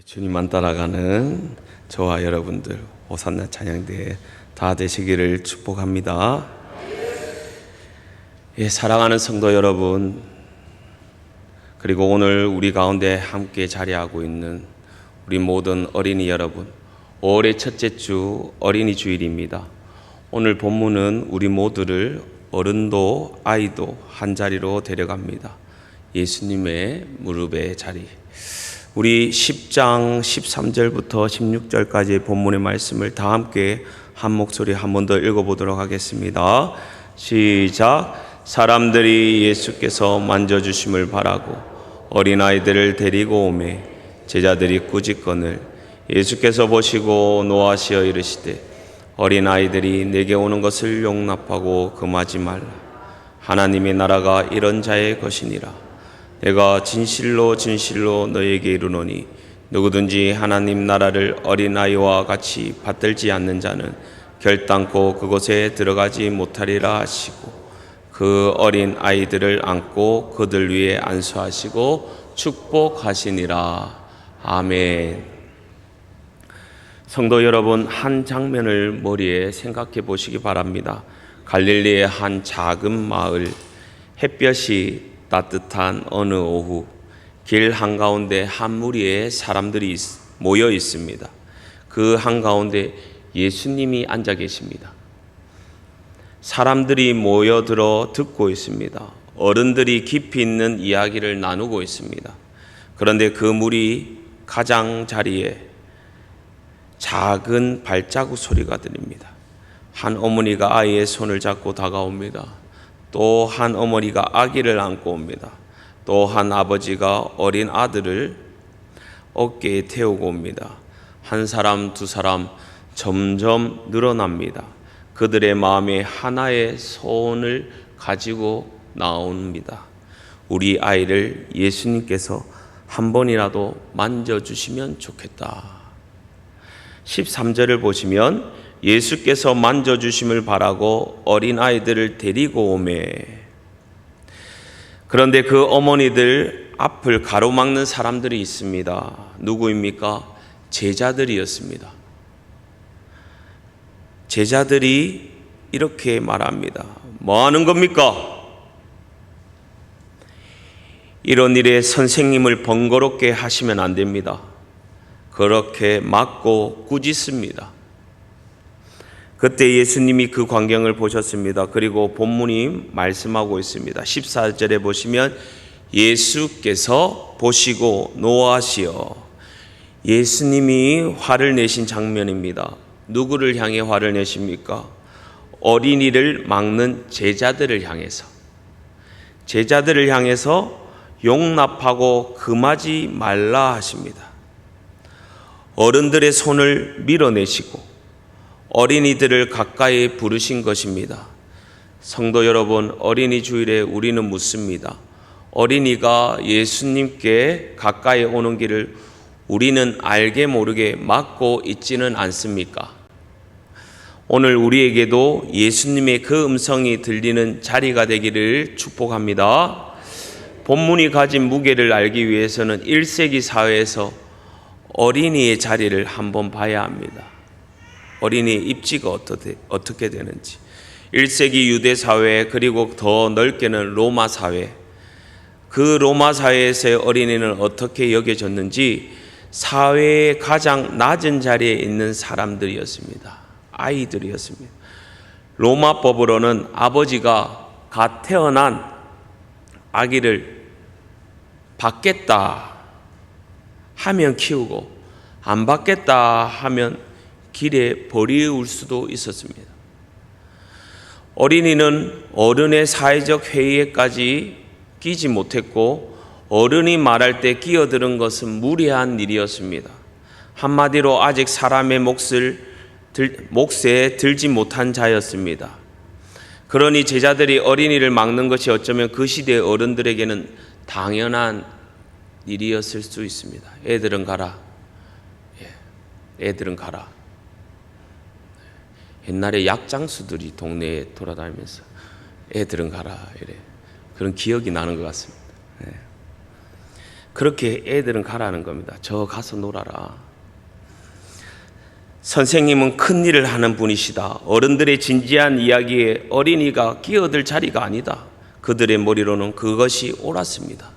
주님만 따라가는 저와 여러분들 호산나 찬양대회 다 되시기를 축복합니다. 사랑하는 성도 여러분, 그리고 오늘 우리 가운데 함께 자리하고 있는 우리 모든 어린이 여러분, 5월의 첫째 주 어린이 주일입니다. 오늘 본문은 우리 모두를 어른도 아이도 한 자리로 데려갑니다. 예수님의 무릎의 자리. 우리 10장 13절부터 16절까지의 본문의 말씀을 다 함께 한 목소리 한 번 더 읽어보도록 하겠습니다. 시작. 사람들이 예수께서 만져주심을 바라고 어린아이들을 데리고 오매 제자들이 꾸짖거늘 예수께서 보시고 노하시어 이르시되 어린아이들이 내게 오는 것을 용납하고 금하지 말라. 하나님의 나라가 이런 자의 것이니라. 내가 진실로 진실로 너에게 이르노니 누구든지 하나님 나라를 어린아이와 같이 받들지 않는 자는 결단코 그곳에 들어가지 못하리라 하시고 그 어린 아이들을 안고 그들 위에 안수하시고 축복하시니라. 아멘. 성도 여러분, 한 장면을 머리에 생각해 보시기 바랍니다. 갈릴리의 한 작은 마을, 햇볕이 따뜻한 어느 오후, 길 한가운데 한 무리의 사람들이 모여 있습니다. 그 한가운데 예수님이 앉아 계십니다. 사람들이 모여들어 듣고 있습니다. 어른들이 깊이 있는 이야기를 나누고 있습니다. 그런데 그 무리 가장자리에 작은 발자국 소리가 들립니다. 한 어머니가 아이의 손을 잡고 다가옵니다. 또 한 어머니가 아기를 안고 옵니다. 또 한 아버지가 어린 아들을 어깨에 태우고 옵니다. 한 사람, 두 사람 점점 늘어납니다. 그들의 마음에 하나의 소원을 가지고 나옵니다. 우리 아이를 예수님께서 한 번이라도 만져주시면 좋겠다. 13절을 보시면 예수께서 만져주심을 바라고 어린아이들을 데리고 오매. 그런데 그 어머니들 앞을 가로막는 사람들이 있습니다. 누구입니까? 제자들이었습니다. 제자들이 이렇게 말합니다. 뭐 하는 겁니까? 이런 일에 선생님을 번거롭게 하시면 안 됩니다. 그렇게 막고 꾸짖습니다. 그때 예수님이 그 광경을 보셨습니다. 그리고 본문이 말씀하고 있습니다. 14절에 보시면 예수께서 보시고 노하시어. 예수님이 화를 내신 장면입니다. 누구를 향해 화를 내십니까? 어린이를 막는 제자들을 향해서. 제자들을 향해서 용납하고 금하지 말라 하십니다. 어른들의 손을 밀어내시고 어린이들을 가까이 부르신 것입니다. 성도 여러분, 어린이 주일에 우리는 묻습니다. 어린이가 예수님께 가까이 오는 길을 우리는 알게 모르게 막고 있지는 않습니까? 오늘 우리에게도 예수님의 그 음성이 들리는 자리가 되기를 축복합니다. 본문이 가진 무게를 알기 위해서는 1세기 사회에서 어린이의 자리를 한번 봐야 합니다. 어린이의 입지가 어떻게 되는지. 1세기 유대 사회, 그리고 더 넓게는 로마 사회, 그 로마 사회에서의 어린이는 어떻게 여겨졌는지 사회의 가장 낮은 자리에 있는 사람들이었습니다. 아이들이었습니다. 로마법으로는 아버지가 갓 태어난 아기를 받겠다 하면 키우고 안 받겠다 하면 길에 버리울 수도 있었습니다. 어린이는 어른의 사회적 회의에까지 끼지 못했고 어른이 말할 때 끼어드는 것은 무례한 일이었습니다. 한마디로 아직 사람의 몫에 들지 못한 자였습니다. 그러니 제자들이 어린이를 막는 것이 어쩌면 그 시대의 어른들에게는 당연한 일이었을 수 있습니다. 애들은 가라. 애들은 가라. 옛날에 약장수들이 동네에 돌아다니면서 애들은 가라 이래. 그런 기억이 나는 것 같습니다. 그렇게 애들은 가라는 겁니다. 저 가서 놀아라. 선생님은 큰 일을 하는 분이시다. 어른들의 진지한 이야기에 어린이가 끼어들 자리가 아니다. 그들의 머리로는 그것이 옳았습니다.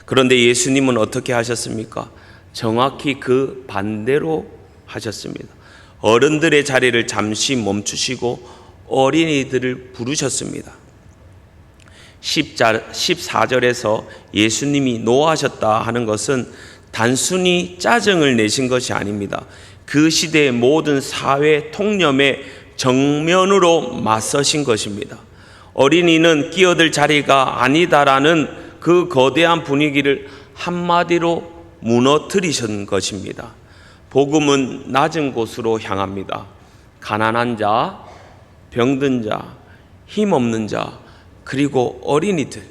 그런데 예수님은 어떻게 하셨습니까? 정확히 그 반대로 하셨습니다. 어른들의 자리를 잠시 멈추시고 어린이들을 부르셨습니다. 14절에서 예수님이 노하셨다 하는 것은 단순히 짜증을 내신 것이 아닙니다. 그 시대의 모든 사회 통념에 정면으로 맞서신 것입니다. 어린이는 끼어들 자리가 아니다라는 그 거대한 분위기를 한마디로 무너뜨리신 것입니다. 복음은 낮은 곳으로 향합니다. 가난한 자, 병든 자, 힘없는 자, 그리고 어린이들.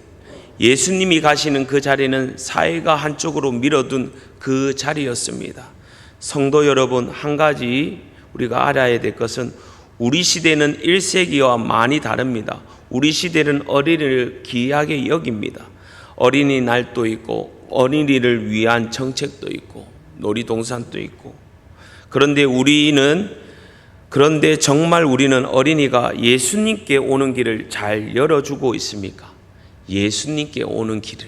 예수님이 가시는 그 자리는 사회가 한쪽으로 밀어둔 그 자리였습니다. 성도 여러분, 한 가지 우리가 알아야 될 것은 우리 시대는 1세기와 많이 다릅니다. 우리 시대는 어린이를 귀하게 여깁니다. 어린이날도 있고 어린이를 위한 정책도 있고 놀이동산도 있고. 그런데 정말 우리는 어린이가 예수님께 오는 길을 잘 열어주고 있습니까? 예수님께 오는 길을.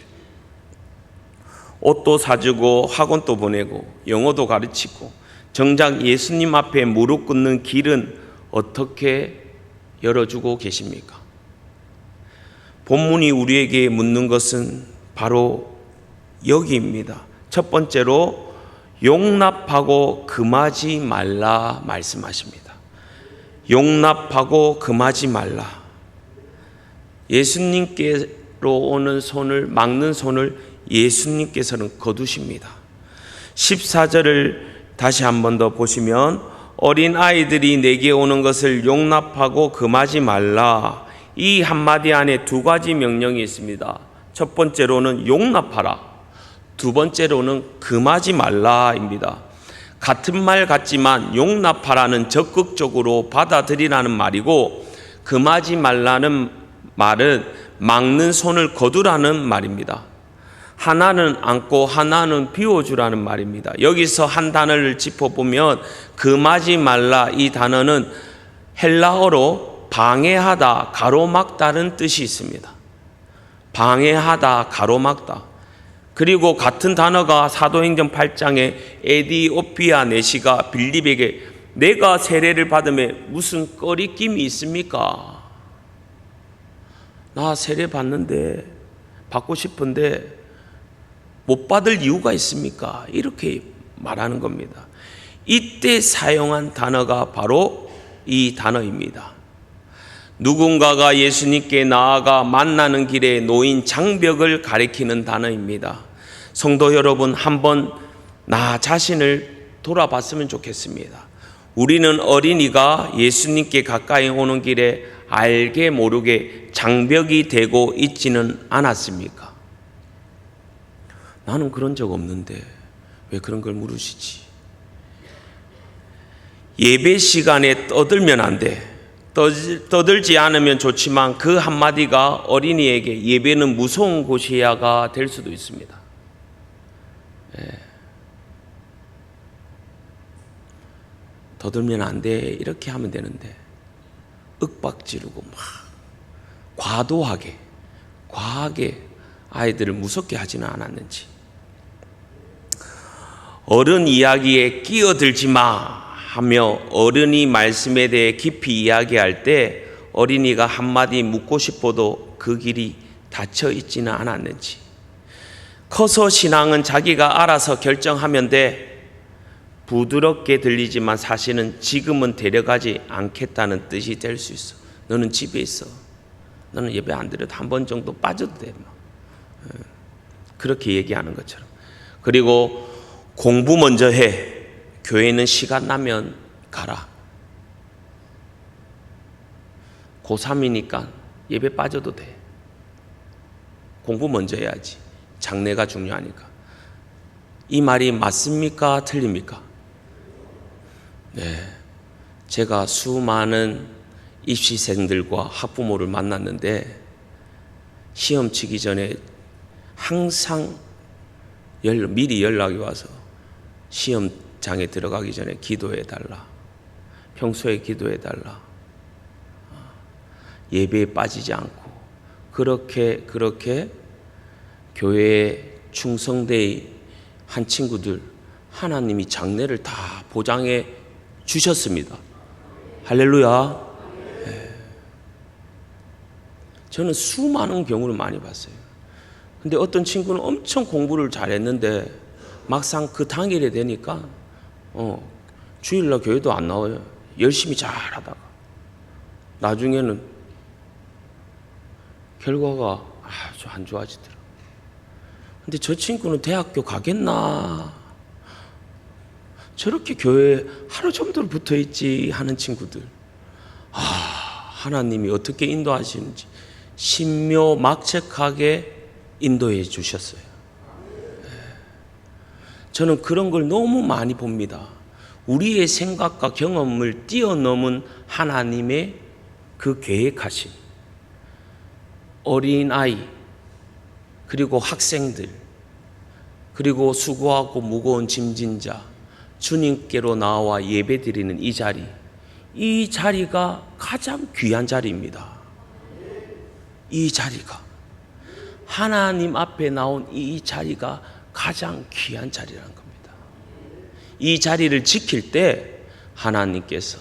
옷도 사주고 학원도 보내고 영어도 가르치고 정작 예수님 앞에 무릎 꿇는 길은 어떻게 열어주고 계십니까? 본문이 우리에게 묻는 것은 바로 여기입니다. 첫 번째로 용납하고 금하지 말라 말씀하십니다. 용납하고 금하지 말라. 예수님께로 오는 손을 막는 손을 예수님께서는 거두십니다. 14절을 다시 한 번 더 보시면 어린 아이들이 내게 오는 것을 용납하고 금하지 말라. 이 한마디 안에 두 가지 명령이 있습니다. 첫 번째로는 용납하라. 두 번째로는 금하지 말라입니다. 같은 말 같지만 용납하라는 적극적으로 받아들이라는 말이고 금하지 말라는 말은 막는 손을 거두라는 말입니다. 하나는 안고 하나는 비워주라는 말입니다. 여기서 한 단어를 짚어보면 금하지 말라 이 단어는 헬라어로 방해하다, 가로막다는 뜻이 있습니다. 방해하다, 가로막다. 그리고 같은 단어가 사도행전 8장에 에디오피아 내시가 빌립에게 내가 세례를 받음에 무슨 꺼리낌이 있습니까? 나 세례 받는데 받고 싶은데 못 받을 이유가 있습니까? 이렇게 말하는 겁니다. 이때 사용한 단어가 바로 이 단어입니다. 누군가가 예수님께 나아가 만나는 길에 놓인 장벽을 가리키는 단어입니다. 성도 여러분, 한번 나 자신을 돌아봤으면 좋겠습니다. 우리는 어린이가 예수님께 가까이 오는 길에 알게 모르게 장벽이 되고 있지는 않았습니까? 나는 그런 적 없는데 왜 그런 걸 물으시지? 예배 시간에 떠들면 안 돼. 떠들지 않으면 좋지만 그 한마디가 어린이에게 예배는 무서운 곳이야가 될 수도 있습니다. 떠들면 안 돼 이렇게 하면 되는데 윽박지르고 막 과하게 아이들을 무섭게 하지는 않았는지. 어른 이야기에 끼어들지 마 하며 어른이 말씀에 대해 깊이 이야기할 때 어린이가 한마디 묻고 싶어도 그 길이 닫혀 있지는 않았는지. 커서 신앙은 자기가 알아서 결정하면 돼. 부드럽게 들리지만 사실은 지금은 데려가지 않겠다는 뜻이 될 수 있어. 너는 집에 있어. 너는 예배 안 드려도 한 번 정도 빠져도 돼. 그렇게 얘기하는 것처럼. 그리고 공부 먼저 해. 교회는 시간 나면 가라. 고3이니까 예배 빠져도 돼. 공부 먼저 해야지. 장래가 중요하니까. 이 말이 맞습니까? 틀립니까? 네. 제가 수많은 입시생들과 학부모를 만났는데 시험 치기 전에 항상 미리 연락이 와서 시험장에 들어가기 전에 기도해달라. 평소에 기도해달라. 예배에 빠지지 않고 그렇게 교회에 충성되이 한 친구들 하나님이 장래를 다 보장해 주셨습니다. 할렐루야. 네. 저는 수많은 경우를 많이 봤어요. 근데 어떤 친구는 엄청 공부를 잘했는데 막상 그 당일에 되니까 주일날 교회도 안 나와요. 열심히 잘하다가 나중에는 결과가 아주 안 좋아지더라고요. 근데 저 친구는 대학교 가겠나? 저렇게 교회에 하루 정도 붙어 있지 하는 친구들. 하나님이 어떻게 인도하시는지 신묘막측하게 인도해 주셨어요. 저는 그런 걸 너무 많이 봅니다. 우리의 생각과 경험을 뛰어넘은 하나님의 그 계획하심. 어린아이, 그리고 학생들, 그리고 수고하고 무거운 짐진 자, 주님께로 나와 예배드리는 이 자리가 가장 귀한 자리입니다. 이 자리가 하나님 앞에 나온 이 자리가 가장 귀한 자리라는 겁니다. 이 자리를 지킬 때 하나님께서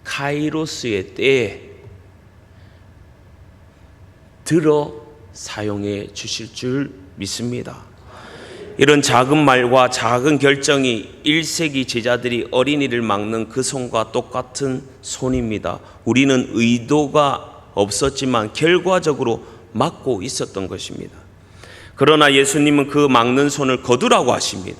카이로스의 때에 들어 사용해 주실 줄 믿습니다. 이런 작은 말과 작은 결정이 1세기 제자들이 어린이를 막는 그 손과 똑같은 손입니다. 우리는 의도가 없었지만 결과적으로 막고 있었던 것입니다. 그러나 예수님은 그 막는 손을 거두라고 하십니다.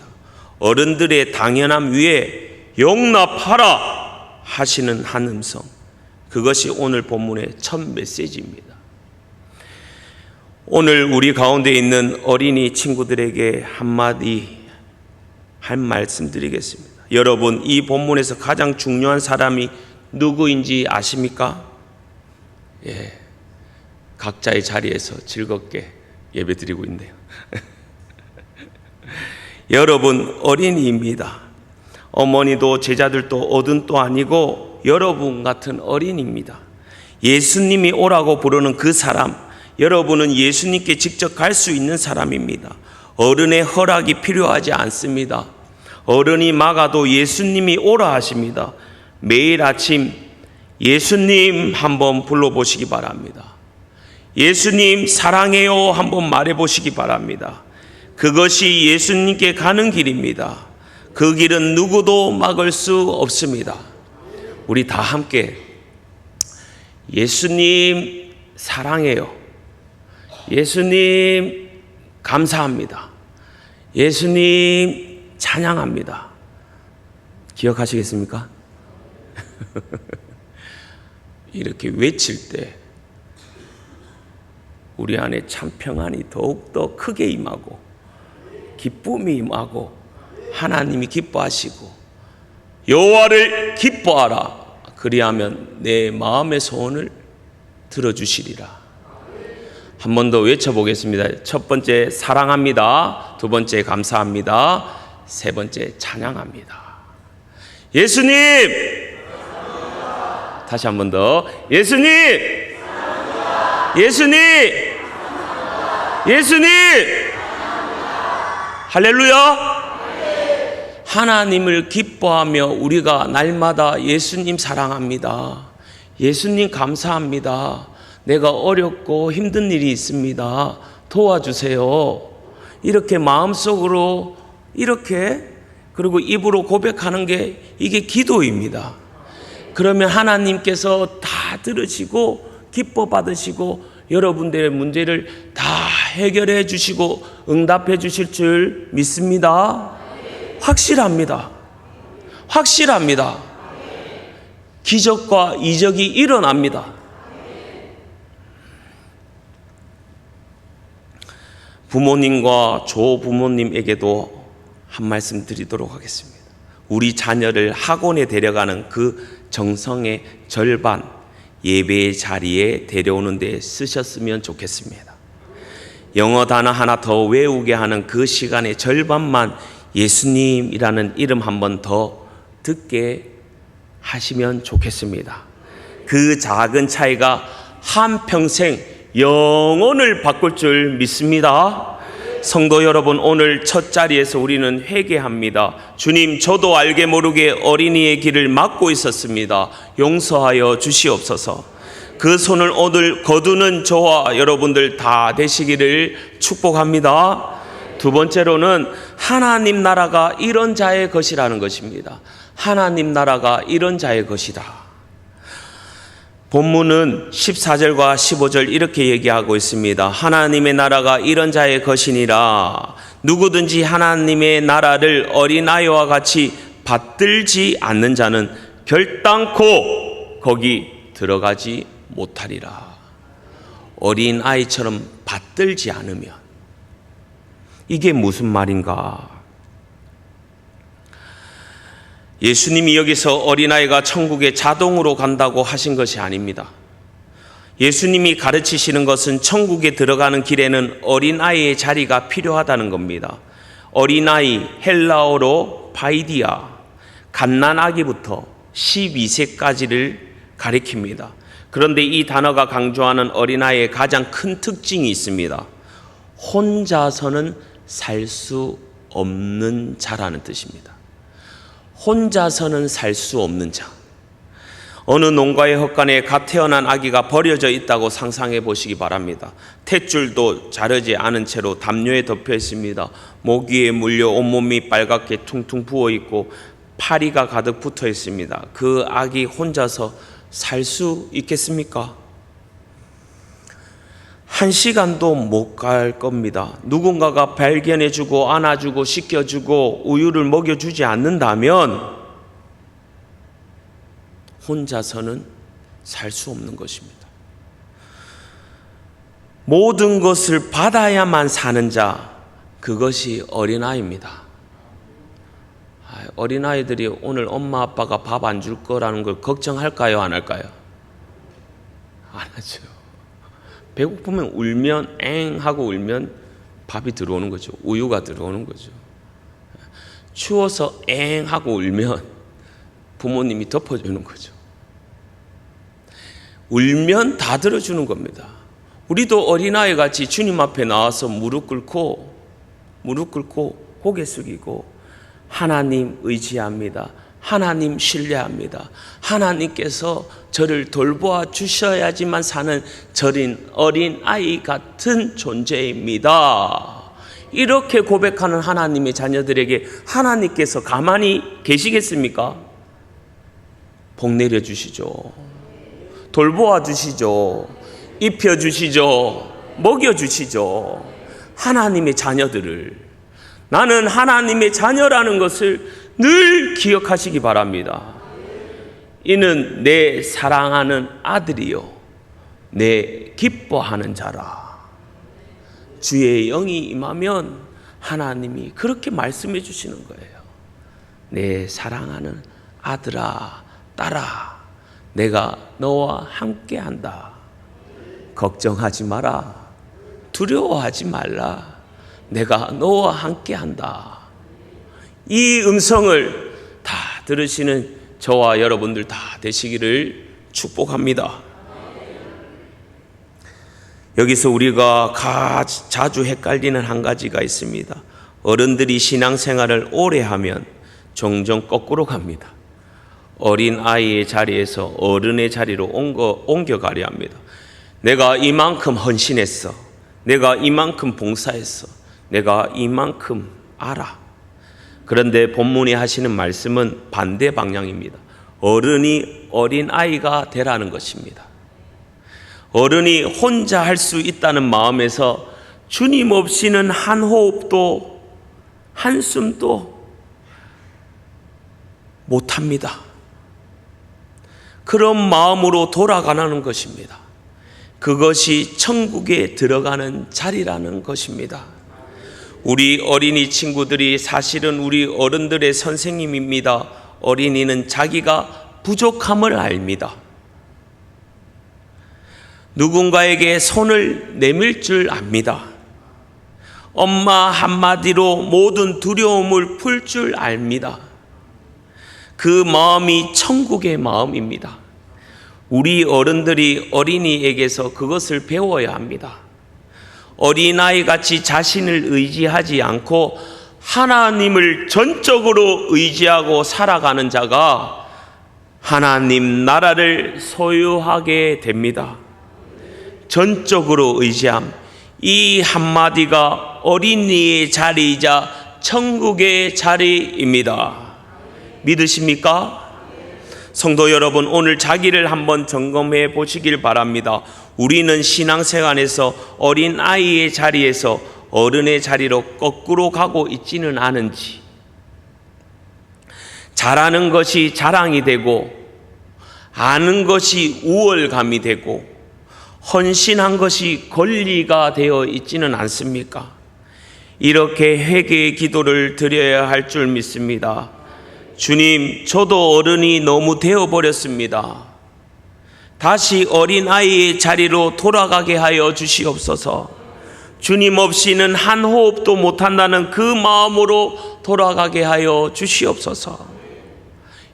어른들의 당연함 위에 용납하라 하시는 한 음성. 그것이 오늘 본문의 첫 메시지입니다. 오늘 우리 가운데 있는 어린이 친구들에게 한마디 할 말씀 드리겠습니다. 여러분, 이 본문에서 가장 중요한 사람이 누구인지 아십니까? 각자의 자리에서 즐겁게 예배드리고 있네요. 여러분, 어린이입니다. 어머니도 제자들도 어른도 아니고 여러분 같은 어린이입니다. 예수님이 오라고 부르는 그 사람, 여러분은 예수님께 직접 갈 수 있는 사람입니다. 어른의 허락이 필요하지 않습니다. 어른이 막아도 예수님이 오라 하십니다. 매일 아침 예수님 한번 불러보시기 바랍니다. 예수님 사랑해요 한번 말해보시기 바랍니다. 그것이 예수님께 가는 길입니다. 그 길은 누구도 막을 수 없습니다. 우리 다 함께 예수님 사랑해요. 예수님 감사합니다. 예수님 찬양합니다. 기억하시겠습니까? 이렇게 외칠 때 우리 안에 참 평안이 더욱더 크게 임하고 기쁨이 임하고 하나님이 기뻐하시고 여호와를 기뻐하라 그리하면 내 마음의 소원을 들어주시리라. 한 번 더 외쳐보겠습니다. 첫 번째 사랑합니다. 두 번째 감사합니다. 세 번째 찬양합니다. 예수님! 다시 한 번 더. 예수님! 예수님! 예수님! 할렐루야! 하나님을 기뻐하며 우리가 날마다 예수님 사랑합니다. 예수님 감사합니다. 내가 어렵고 힘든 일이 있습니다. 도와주세요. 이렇게 마음속으로 이렇게 그리고 입으로 고백하는 게 이게 기도입니다. 그러면 하나님께서 다 들으시고 기뻐 받으시고 여러분들의 문제를 다 해결해 주시고 응답해 주실 줄 믿습니다. 확실합니다. 확실합니다. 기적과 이적이 일어납니다. 부모님과 조부모님에게도 한 말씀 드리도록 하겠습니다. 우리 자녀를 학원에 데려가는 그 정성의 절반 예배의 자리에 데려오는 데 쓰셨으면 좋겠습니다. 영어 단어 하나 더 외우게 하는 그 시간의 절반만 예수님이라는 이름 한 번 더 듣게 하시면 좋겠습니다. 그 작은 차이가 한평생 영혼을 바꿀 줄 믿습니다. 성도 여러분, 오늘 첫 자리에서 우리는 회개합니다. 주님, 저도 알게 모르게 어린이의 길을 막고 있었습니다. 용서하여 주시옵소서. 그 손을 오늘 거두는 저와 여러분들 다 되시기를 축복합니다. 두 번째로는 하나님 나라가 이런 자의 것이라는 것입니다. 하나님 나라가 이런 자의 것이다. 본문은 14절과 15절 이렇게 얘기하고 있습니다. 하나님의 나라가 이런 자의 것이니라. 누구든지 하나님의 나라를 어린아이와 같이 받들지 않는 자는 결단코 거기 들어가지 못하리라. 어린아이처럼 받들지 않으면. 이게 무슨 말인가? 예수님이 여기서 어린아이가 천국에 자동으로 간다고 하신 것이 아닙니다. 예수님이 가르치시는 것은 천국에 들어가는 길에는 어린아이의 자리가 필요하다는 겁니다. 어린아이, 헬라어로 바이디아, 갓난아기부터 12세까지를 가리킵니다. 그런데 이 단어가 강조하는 어린아이의 가장 큰 특징이 있습니다. 혼자서는 살 수 없는 자라는 뜻입니다. 혼자서는 살 수 없는 자. 어느 농가의 헛간에 갓 태어난 아기가 버려져 있다고 상상해 보시기 바랍니다. 탯줄도 자르지 않은 채로 담요에 덮여 있습니다. 모기에 물려 온몸이 빨갛게 퉁퉁 부어 있고 파리가 가득 붙어 있습니다. 그 아기 혼자서 살 수 있겠습니까? 1시간도 못 갈 겁니다. 누군가가 발견해주고 안아주고 씻겨주고 우유를 먹여주지 않는다면 혼자서는 살 수 없는 것입니다. 모든 것을 받아야만 사는 자, 그것이 어린아이입니다. 어린아이들이 오늘 엄마 아빠가 밥 안 줄 거라는 걸 걱정할까요? 안 할까요? 안 하죠. 배고프면 울면 엥 하고 울면 밥이 들어오는 거죠. 우유가 들어오는 거죠. 추워서 엥 하고 울면 부모님이 덮어주는 거죠. 울면 다 들어주는 겁니다. 우리도 어린아이 같이 주님 앞에 나와서 무릎 꿇고 고개 숙이고 하나님 의지합니다. 하나님 신뢰합니다. 하나님께서 저를 돌보아 주셔야지만 사는 저린 어린아이 같은 존재입니다. 이렇게 고백하는 하나님의 자녀들에게 하나님께서 가만히 계시겠습니까? 복 내려주시죠. 돌보아 주시죠. 입혀주시죠. 먹여주시죠. 하나님의 자녀들을, 나는 하나님의 자녀라는 것을 늘 기억하시기 바랍니다. 이는 내 사랑하는 아들이요 내 기뻐하는 자라. 주의 영이 임하면 하나님이 그렇게 말씀해 주시는 거예요. 내 사랑하는 아들아, 딸아, 내가 너와 함께한다. 걱정하지 마라. 두려워하지 말라. 내가 너와 함께한다. 이 음성을 다 들으시는 저와 여러분들 다 되시기를 축복합니다. 여기서 우리가 자주 헷갈리는 한 가지가 있습니다. 어른들이 신앙생활을 오래 하면 종종 거꾸로 갑니다. 어린 아이의 자리에서 어른의 자리로 옮겨가려 합니다. 내가 이만큼 헌신했어. 내가 이만큼 봉사했어. 내가 이만큼 알아. 그런데 본문이 하시는 말씀은 반대 방향입니다. 어른이 어린아이가 되라는 것입니다. 어른이 혼자 할 수 있다는 마음에서 주님 없이는 한 호흡도 한숨도 못합니다. 그런 마음으로 돌아가는 것입니다. 그것이 천국에 들어가는 자리라는 것입니다. 우리 어린이 친구들이 사실은 우리 어른들의 선생님입니다. 어린이는 자기가 부족함을 압니다. 누군가에게 손을 내밀 줄 압니다. 엄마 한마디로 모든 두려움을 풀 줄 압니다. 그 마음이 천국의 마음입니다. 우리 어른들이 어린이에게서 그것을 배워야 합니다. 어린아이 같이 자신을 의지하지 않고 하나님을 전적으로 의지하고 살아가는 자가 하나님 나라를 소유하게 됩니다. 전적으로 의지함, 이 한마디가 어린이의 자리이자 천국의 자리입니다. 믿으십니까? 성도 여러분, 오늘 자기를 한번 점검해 보시길 바랍니다. 우리는 신앙생활에서 어린아이의 자리에서 어른의 자리로 거꾸로 가고 있지는 않은지, 잘하는 것이 자랑이 되고 아는 것이 우월감이 되고 헌신한 것이 권리가 되어 있지는 않습니까? 이렇게 회개의 기도를 드려야 할 줄 믿습니다. 주님, 저도 어른이 너무 되어버렸습니다. 다시 어린아이의 자리로 돌아가게 하여 주시옵소서. 주님 없이는 한 호흡도 못한다는 그 마음으로 돌아가게 하여 주시옵소서.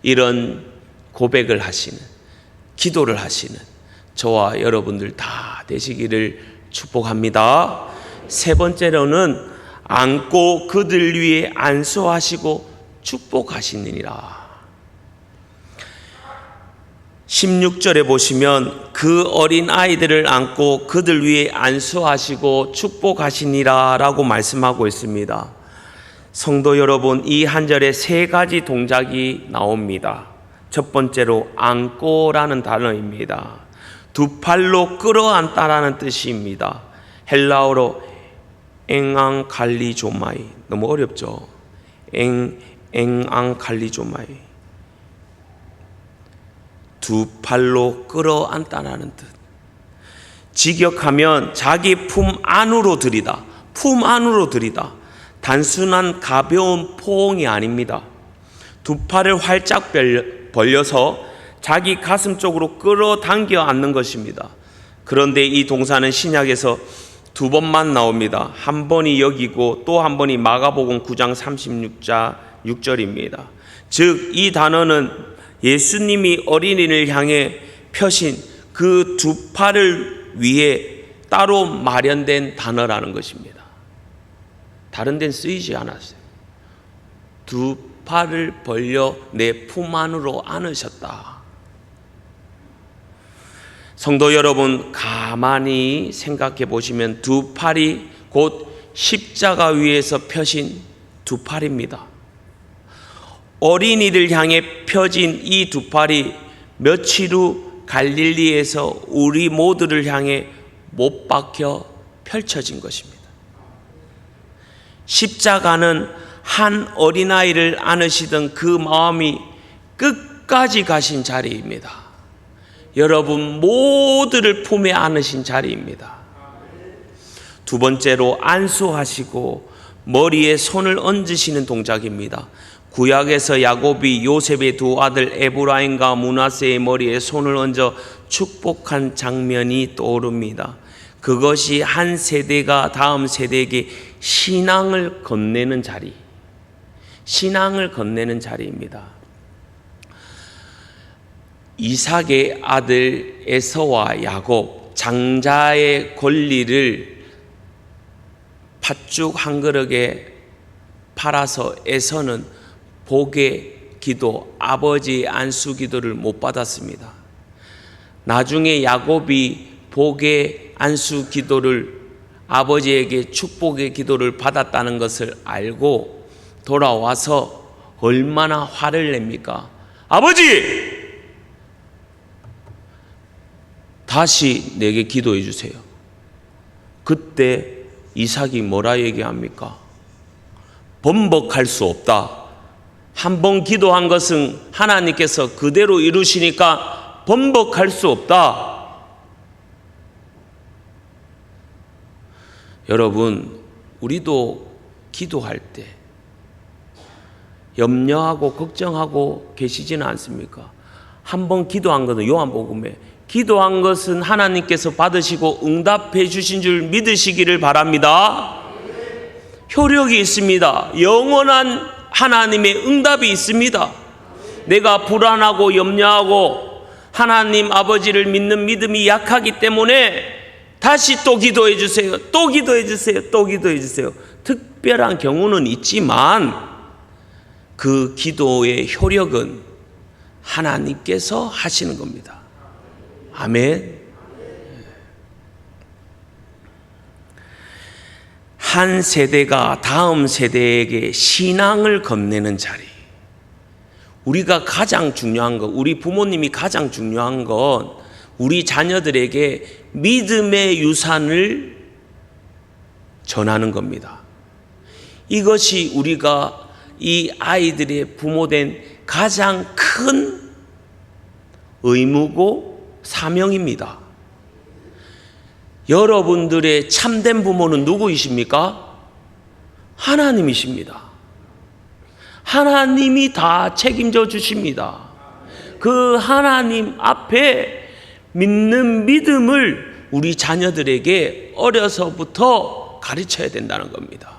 이런 고백을 하시는, 기도를 하시는 저와 여러분들 다 되시기를 축복합니다. 세 번째로는 안고 그들 위에 안수하시고 축복하시느니라. 16절에 보시면 그 어린 아이들을 안고 그들 위에 안수하시고 축복하시니라 라고 말씀하고 있습니다. 성도 여러분, 이 한 절에 세 가지 동작이 나옵니다. 첫 번째로 안고라는 단어입니다. 두 팔로 끌어안다라는 뜻입니다. 헬라어로 엥앙칼리조마이, 너무 어렵죠? 엥앙칼리조마이, 두 팔로 끌어안다라는 뜻. 직역하면 자기 품 안으로 들이다, 품 안으로 들이다. 단순한 가벼운 포옹이 아닙니다. 두 팔을 활짝 벌려서 자기 가슴 쪽으로 끌어당겨 안는 것입니다. 그런데 이 동사는 신약에서 두 번만 나옵니다. 한 번이 여기고 또 한 번이 마가복음 9장 36절입니다. 즉, 이 단어는 예수님이 어린이를 향해 펴신 그 두 팔을 위해 따로 마련된 단어라는 것입니다. 다른 데는 쓰이지 않았어요. 두 팔을 벌려 내 품 안으로 안으셨다. 성도 여러분, 가만히 생각해 보시면 두 팔이 곧 십자가 위에서 펴신 두 팔입니다. 어린이를 향해 펴진 이 두 팔이 며칠 후 갈릴리에서 우리 모두를 향해 못 박혀 펼쳐진 것입니다. 십자가는 한 어린아이를 안으시던 그 마음이 끝까지 가신 자리입니다. 여러분 모두를 품에 안으신 자리입니다. 두 번째로 안수하시고 머리에 손을 얹으시는 동작입니다. 구약에서 야곱이 요셉의 두 아들 에브라임과 므낫세의 머리에 손을 얹어 축복한 장면이 떠오릅니다. 그것이 한 세대가 다음 세대에게 신앙을 건네는 자리, 신앙을 건네는 자리입니다. 이삭의 아들 에서와 야곱, 장자의 권리를 팥죽 한 그릇에 팔아서 에서는 복의 기도, 아버지의 안수 기도를 못 받았습니다. 나중에 야곱이 복의 안수 기도를, 아버지에게 축복의 기도를 받았다는 것을 알고 돌아와서 얼마나 화를 냅니까? 아버지! 다시 내게 기도해 주세요. 그때 이삭이 뭐라 얘기합니까? 번복할 수 없다. 한 번 기도한 것은 하나님께서 그대로 이루시니까 번복할 수 없다. 여러분, 우리도 기도할 때 염려하고 걱정하고 계시지는 않습니까? 한 번 기도한 것은 요한복음에 기도한 것은 하나님께서 받으시고 응답해 주신 줄 믿으시기를 바랍니다. 효력이 있습니다. 영원한 하나님의 응답이 있습니다. 내가 불안하고 염려하고 하나님 아버지를 믿는 믿음이 약하기 때문에 다시 또 기도해 주세요. 또 기도해 주세요. 또 기도해 주세요. 특별한 경우는 있지만 그 기도의 효력은 하나님께서 하시는 겁니다. 아멘. 한 세대가 다음 세대에게 신앙을 건네는 자리. 우리가 가장 중요한 것, 우리 부모님이 가장 중요한 건 우리 자녀들에게 믿음의 유산을 전하는 겁니다. 이것이 우리가 이 아이들의 부모된 가장 큰 의무고 사명입니다. 여러분들의 참된 부모는 누구이십니까? 하나님이십니다. 하나님이 다 책임져 주십니다. 그 하나님 앞에 믿는 믿음을 우리 자녀들에게 어려서부터 가르쳐야 된다는 겁니다.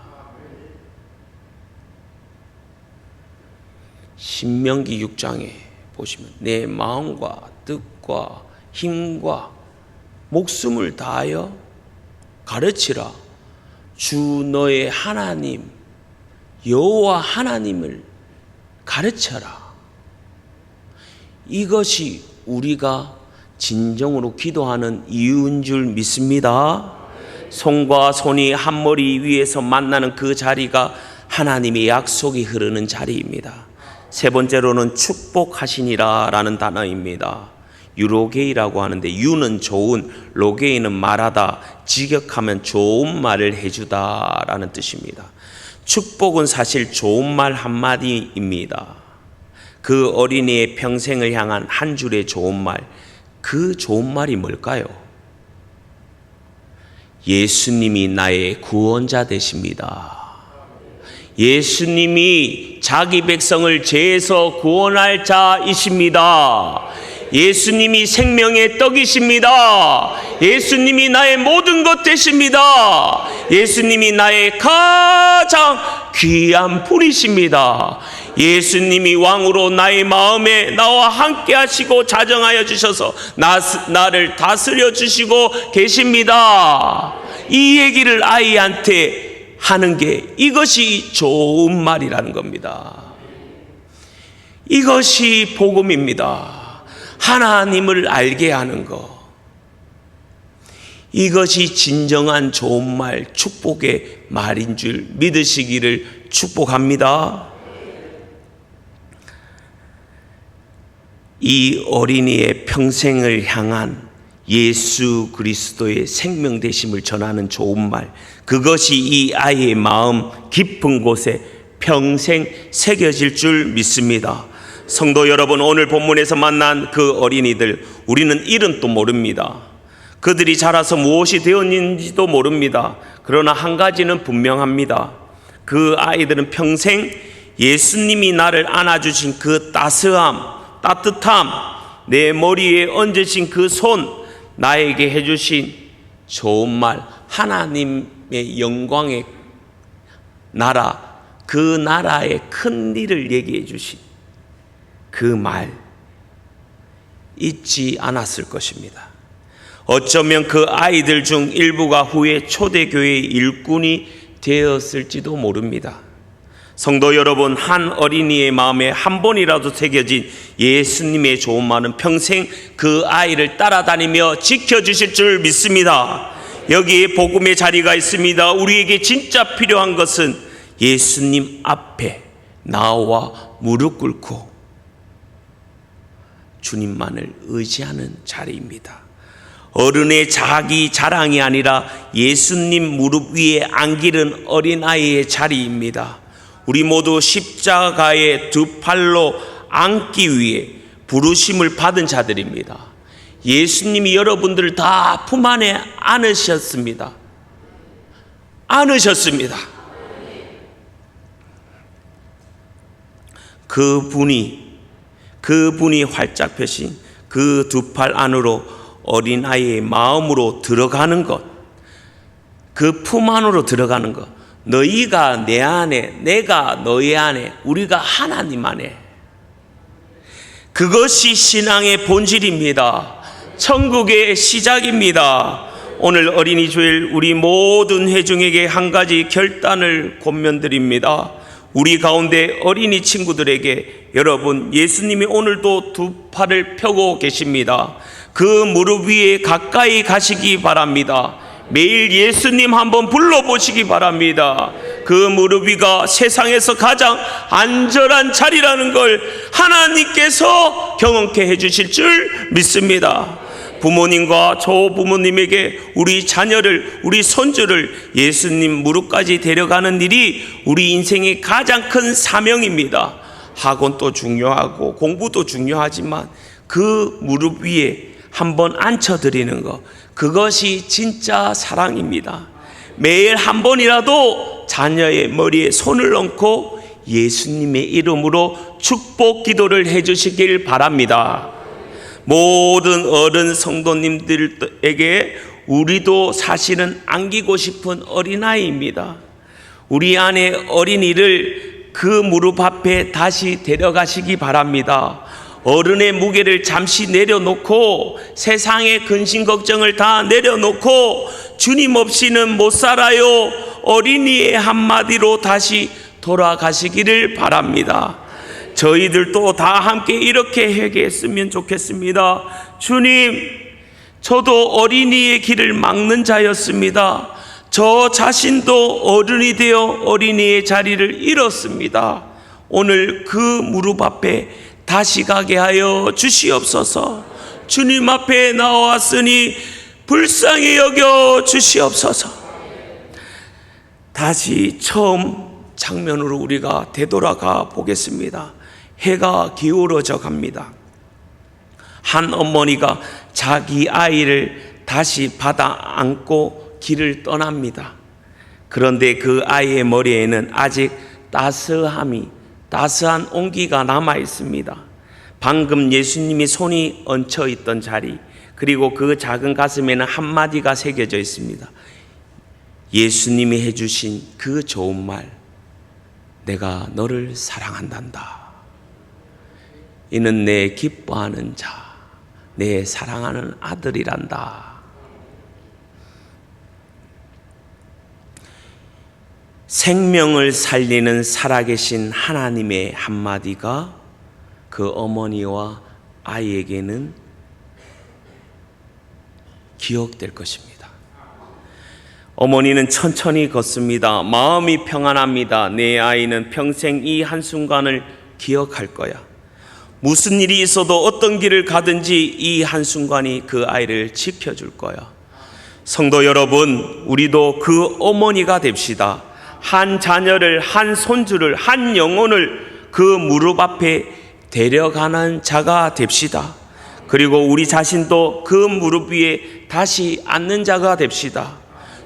신명기 6장에 보시면 내 마음과 뜻과 힘과 목숨을 다하여 가르치라. 주 너의 하나님 여호와 하나님을 가르쳐라. 이것이 우리가 진정으로 기도하는 이유인 줄 믿습니다. 손과 손이 한 머리 위에서 만나는 그 자리가 하나님의 약속이 흐르는 자리입니다. 세 번째로는 축복하시니라 라는 단어입니다. 유로게이라고 하는데 유는 좋은, 로게이는 말하다, 직역하면 좋은 말을 해주다 라는 뜻입니다. 축복은 사실 좋은 말 한마디입니다. 그 어린이의 평생을 향한 한 줄의 좋은 말, 그 좋은 말이 뭘까요? 예수님이 나의 구원자 되십니다. 예수님이 자기 백성을 죄에서 구원할 자이십니다. 예수님이 생명의 떡이십니다. 예수님이 나의 모든 것 되십니다. 예수님이 나의 가장 귀한 분이십니다. 예수님이 왕으로 나의 마음에 나와 함께 하시고 자정하여 주셔서 나를 다스려 주시고 계십니다. 이 얘기를 아이한테 하는 게 이것이 좋은 말이라는 겁니다. 이것이 복음입니다. 하나님을 알게 하는 것. 이것이 진정한 좋은 말, 축복의 말인 줄 믿으시기를 축복합니다. 이 어린이의 평생을 향한 예수 그리스도의 생명 되심을 전하는 좋은 말, 그것이 이 아이의 마음 깊은 곳에 평생 새겨질 줄 믿습니다. 성도 여러분, 오늘 본문에서 만난 그 어린이들, 우리는 이름도 모릅니다. 그들이 자라서 무엇이 되었는지도 모릅니다. 그러나 한 가지는 분명합니다. 그 아이들은 평생 예수님이 나를 안아주신 그 따스함, 따뜻함, 내 머리에 얹으신 그 손, 나에게 해주신 좋은 말, 하나님의 영광의 나라, 그 나라의 큰 일을 얘기해 주신 그 말 잊지 않았을 것입니다. 어쩌면 그 아이들 중 일부가 후에 초대교회의 일꾼이 되었을지도 모릅니다. 성도 여러분, 한 어린이의 마음에 한 번이라도 새겨진 예수님의 좋은 말은 평생 그 아이를 따라다니며 지켜주실 줄 믿습니다. 여기에 복음의 자리가 있습니다. 우리에게 진짜 필요한 것은 예수님 앞에 나와 무릎 꿇고 주님만을 의지하는 자리입니다. 어른의 자기 자랑이 아니라 예수님 무릎 위에 안기는 어린아이의 자리입니다. 우리 모두 십자가의 두 팔로 안기 위해 부르심을 받은 자들입니다. 예수님이 여러분들을 다 품 안에 안으셨습니다. 안으셨습니다. 그분이 활짝 펴신 그 두 팔 안으로 어린아이의 마음으로 들어가는 것, 그 품 안으로 들어가는 것, 너희가 내 안에, 내가 너희 안에, 우리가 하나님 안에. 그것이 신앙의 본질입니다. 천국의 시작입니다. 오늘 어린이 주일 우리 모든 회중에게 한 가지 결단을 권면드립니다. 우리 가운데 어린이 친구들에게 여러분, 예수님이 오늘도 두 팔을 펴고 계십니다. 그 무릎 위에 가까이 가시기 바랍니다. 매일 예수님 한번 불러보시기 바랍니다. 그 무릎 위가 세상에서 가장 안전한 자리라는 걸 하나님께서 경험케 해주실 줄 믿습니다. 부모님과 조부모님에게 우리 자녀를, 우리 손주를 예수님 무릎까지 데려가는 일이 우리 인생의 가장 큰 사명입니다. 학원도 중요하고 공부도 중요하지만 그 무릎 위에 한번 앉혀드리는 것, 그것이 진짜 사랑입니다. 매일 한 번이라도 자녀의 머리에 손을 얹고 예수님의 이름으로 축복 기도를 해주시길 바랍니다. 모든 어른 성도님들에게 우리도 사실은 안기고 싶은 어린아이입니다. 우리 안에 어린이를 그 무릎 앞에 다시 데려가시기 바랍니다. 어른의 무게를 잠시 내려놓고 세상의 근심 걱정을 다 내려놓고 주님 없이는 못 살아요, 어린이의 한마디로 다시 돌아가시기를 바랍니다. 저희들도 다 함께 이렇게 회개했으면 좋겠습니다. 주님, 저도 어린이의 길을 막는 자였습니다. 저 자신도 어른이 되어 어린이의 자리를 잃었습니다. 오늘 그 무릎 앞에 다시 가게 하여 주시옵소서. 주님 앞에 나왔으니 불쌍히 여겨 주시옵소서. 다시 처음 장면으로 우리가 되돌아가 보겠습니다. 해가 기울어져 갑니다. 한 어머니가 자기 아이를 다시 받아 안고 길을 떠납니다. 그런데 그 아이의 머리에는 아직 따스한 온기가 남아 있습니다. 방금 예수님이 손이 얹혀 있던 자리, 그리고 그 작은 가슴에는 한마디가 새겨져 있습니다. 예수님이 해주신 그 좋은 말, 내가 너를 사랑한단다. 이는 내 기뻐하는 자, 내 사랑하는 아들이란다. 생명을 살리는 살아계신 하나님의 한마디가 그 어머니와 아이에게는 기억될 것입니다. 어머니는 천천히 걷습니다. 마음이 평안합니다. 내 아이는 평생 이 한순간을 기억할 거야. 무슨 일이 있어도 어떤 길을 가든지 이 한순간이 그 아이를 지켜줄 거야. 성도 여러분, 우리도 그 어머니가 됩시다. 한 자녀를, 한 손주를, 한 영혼을 그 무릎 앞에 데려가는 자가 됩시다. 그리고 우리 자신도 그 무릎 위에 다시 앉는 자가 됩시다.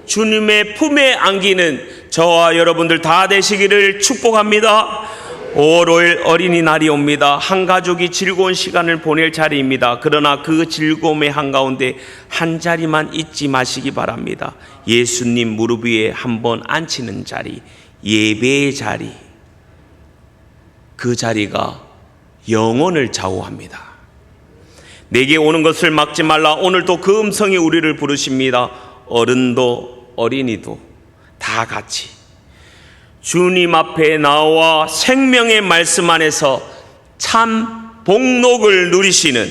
주님의 품에 안기는 저와 여러분들 다 되시기를 축복합니다. 5월 5일 어린이날이 옵니다. 한 가족이 즐거운 시간을 보낼 자리입니다. 그러나 그 즐거움의 한가운데 한 자리만 잊지 마시기 바랍니다. 예수님 무릎 위에 한번 앉히는 자리, 예배의 자리. 그 자리가 영혼을 좌우합니다. 내게 오는 것을 막지 말라. 오늘도 그 음성이 우리를 부르십니다. 어른도 어린이도 다 같이 주님 앞에 나와 생명의 말씀 안에서 참 복록을 누리시는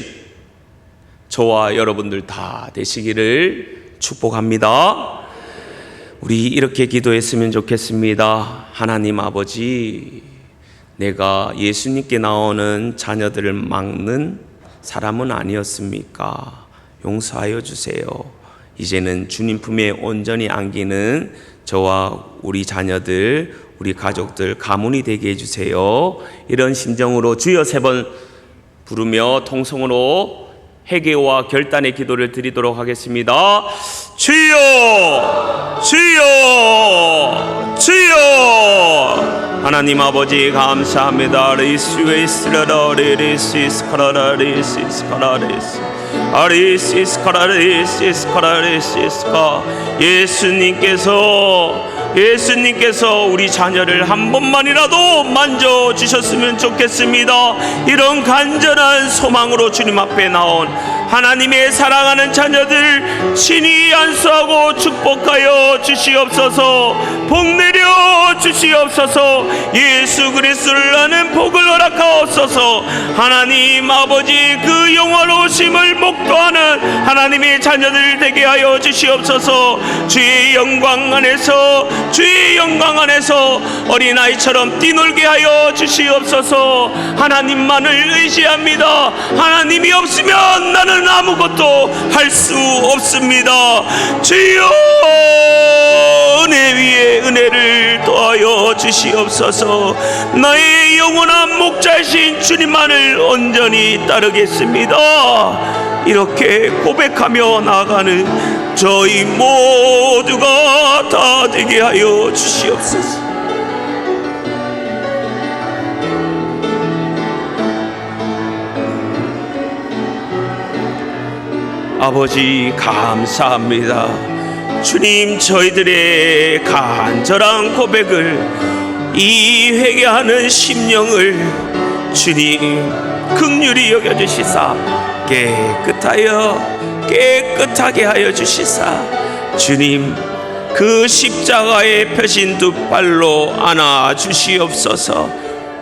저와 여러분들 다 되시기를 축복합니다. 우리 이렇게 기도했으면 좋겠습니다. 하나님 아버지, 내가 예수님께 나오는 자녀들을 막는 사람은 아니었습니까? 용서하여 주세요. 이제는 주님 품에 온전히 안기는 저와 우리 자녀들, 우리 가족들 가문이 되게 해주세요. 이런 심정으로 주여 3번 부르며 통성으로 회개와 결단의 기도를 드리도록 하겠습니다. 주여, 주여, 주여. 하나님 아버지 감사합니다. 예수님께서 예수님께서 우리 자녀를 한 번만이라도 만져주셨으면 좋겠습니다. 이런 간절한 소망으로 주님 앞에 나온 하나님의 사랑하는 자녀들 친히 안수하고 축복하여 주시옵소서. 복 내려 주시옵소서. 예수 그리스도를 아는 복을 허락하옵소서. 하나님 아버지 그 영화로우심을 목도하는 하나님의 자녀들 되게 하여 주시옵소서. 주의 영광 안에서 어린아이처럼 뛰놀게 하여 주시옵소서. 하나님만을 의지합니다. 하나님이 없으면 나는 아무것도 할 수 없습니다. 주여 은혜 위에 은혜를 더하여 주시옵소서. 나의 영원한 목자이신 주님만을 온전히 따르겠습니다. 이렇게 고백하며 나아가는 저희 모두가 다 되게 하여 주시옵소서. 아버지 감사합니다. 주님, 저희들의 간절한 고백을, 이 회개하는 심령을 주님 긍휼히 여겨주시사 깨끗하게 하여 주시사 주님 그 십자가의 펴신 두 팔로 안아 주시옵소서.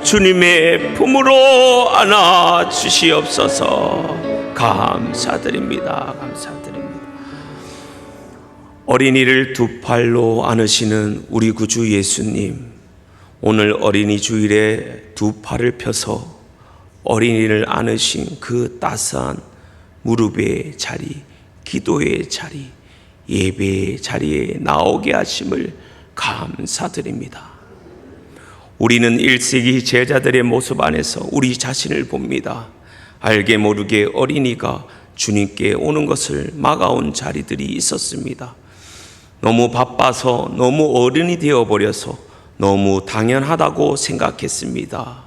주님의 품으로 안아 주시옵소서. 감사드립니다. 어린이를 두 팔로 안으시는 우리 구주 예수님, 오늘 어린이 주일에 두 팔을 펴서 어린이를 안으신 그 따스한 무릎의 자리, 기도의 자리, 예배의 자리에 나오게 하심을 감사드립니다. 우리는 1세기 제자들의 모습 안에서 우리 자신을 봅니다. 알게 모르게 어린이가 주님께 오는 것을 막아온 자리들이 있었습니다. 너무 바빠서, 너무 어른이 되어버려서 너무 당연하다고 생각했습니다.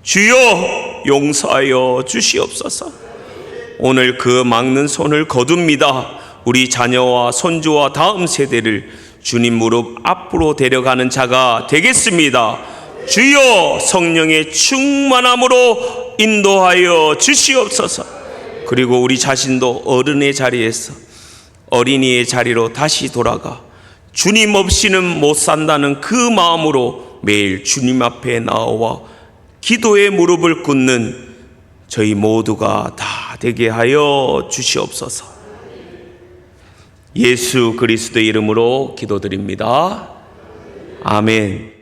주여 용서하여 주시옵소서. 오늘 그 막는 손을 거둡니다. 우리 자녀와 손주와 다음 세대를 주님 무릎 앞으로 데려가는 자가 되겠습니다. 주여 성령의 충만함으로 인도하여 주시옵소서. 그리고 우리 자신도 어른의 자리에서 어린이의 자리로 다시 돌아가 주님 없이는 못 산다는 그 마음으로 매일 주님 앞에 나와 기도의 무릎을 꿇는 저희 모두가 다 되게 하여 주시옵소서. 예수 그리스도의 이름으로 기도드립니다. 아멘.